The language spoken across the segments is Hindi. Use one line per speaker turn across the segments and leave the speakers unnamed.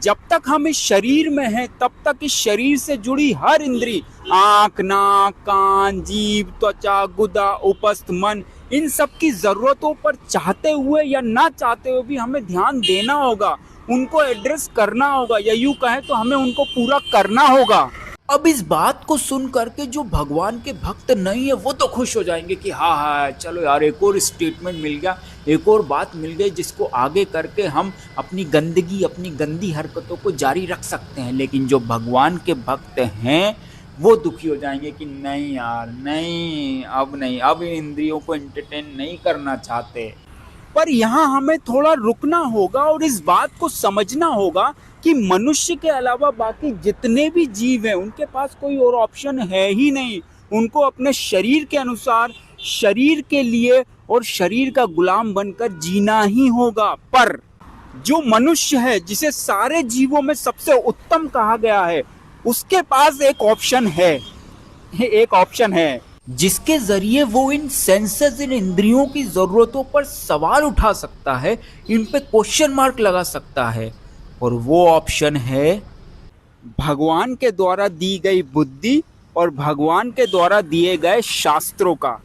जब तक हम इस शरीर में हैं तब तक इस शरीर से जुड़ी हर इंद्री, आंख, नाक, कान, जीभ, त्वचा, गुदा, उपस्थ, मन, इन सब की जरूरतों पर चाहते हुए या ना चाहते हुए भी हमें ध्यान देना होगा, उनको एड्रेस करना होगा, या यूं कहें तो हमें उनको पूरा करना होगा। अब इस बात को सुन करके जो भगवान के भक्त नहीं है वो तो खुश हो जाएंगे कि हाँ हाँ चलो यार, एक और स्टेटमेंट मिल गया, एक और बात मिल गई जिसको आगे करके हम अपनी गंदगी, अपनी गंदी हरकतों को जारी रख सकते हैं। लेकिन जो भगवान के भक्त हैं वो दुखी हो जाएंगे कि नहीं यार, नहीं, अब इन इंद्रियों को एंटरटेन नहीं करना चाहते। पर यहाँ हमें थोड़ा रुकना होगा और इस बात को समझना होगा कि मनुष्य के अलावा बाकी जितने भी जीव हैं उनके पास कोई और ऑप्शन है ही नहीं। उनको अपने शरीर के अनुसार, शरीर के लिए और शरीर का गुलाम बनकर जीना ही होगा। पर जो मनुष्य है, जिसे सारे जीवों में सबसे उत्तम कहा गया है, उसके पास एक ऑप्शन है जिसके जरिए वो इन सेंसेस, इन इंद्रियों की जरूरतों पर सवाल उठा सकता है, इन पे क्वेश्चन मार्क लगा सकता है। और वो ऑप्शन है भगवान के द्वारा दी गई बुद्धि और भगवान के द्वारा दिए गए शास्त्रों का।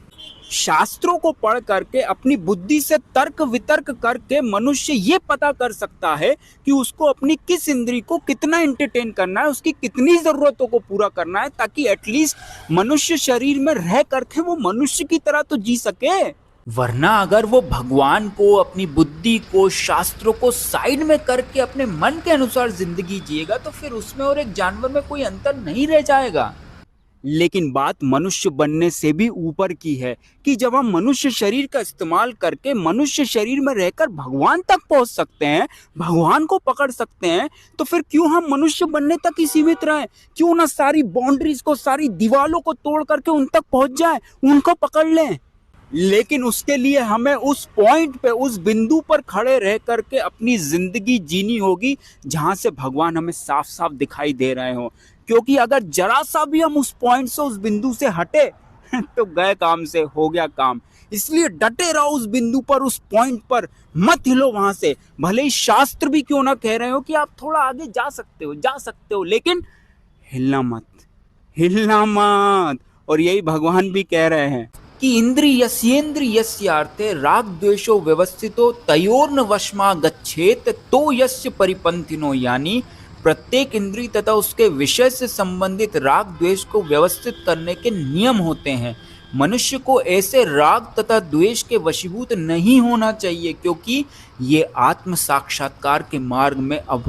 शास्त्रों को पढ़ करके अपनी बुद्धि से तर्क वितर्क करके मनुष्य ये पता कर सकता है कि उसको अपनी किस इंद्री को कितना एंटरटेन करना है, उसकी कितनी जरूरतों को पूरा करना है, ताकि एटलीस्ट मनुष्य शरीर में रह करके वो मनुष्य की तरह तो जी सके। वरना अगर वो भगवान को, अपनी बुद्धि को, शास्त्रों को साइड में करके अपने मन के अनुसार जिंदगी जिएगा तो फिर उसमें और एक जानवर में कोई अंतर नहीं रह जाएगा। लेकिन बात मनुष्य बनने से भी ऊपर की है कि जब हम मनुष्य शरीर का इस्तेमाल करके मनुष्य शरीर में रहकर भगवान तक पहुंच सकते हैं, भगवान को पकड़ सकते हैं, तो फिर क्यों हम मनुष्य बनने तक ही सीमित रहें? क्यों ना सारी बाउंड्रीज को, सारी दीवारों को तोड़ करके उन तक पहुंच जाएं, उनको पकड़ लें। लेकिन उसके लिए हमें उस पॉइंट पे, उस बिंदु पर खड़े रह करके अपनी जिंदगी जीनी होगी जहां से भगवान हमें साफ साफ दिखाई दे रहे हो। क्योंकि अगर जरा सा भी हम उस पॉइंट से, उस बिंदु से हटे तो गए काम से, हो गया काम। इसलिए डटे रहो उस बिंदु पर, उस पॉइंट पर, मत हिलो वहां से। भले ही शास्त्र भी क्यों ना कह रहे हो कि आप थोड़ा आगे जा सकते हो, लेकिन हिलना मत। और यही भगवान भी कह रहे हैं कि इंद्रियस्येन्द्रियस्यार्थे राग द्वेषो व्यवस्थितो तयोर्न वशमा गच्छेत तो यस्य परिपंथिनो, यानी प्रत्येक इंद्रिय तथा उसके विषय से संबंधित राग द्वेष को व्यवस्थित करने के नियम होते हैं। मनुष्य को ऐसे राग तथा द्वेष के वशीभूत नहीं होना चाहिए, क्योंकि ये आत्म साक्षात्कार के मार्ग में अवरुद्ध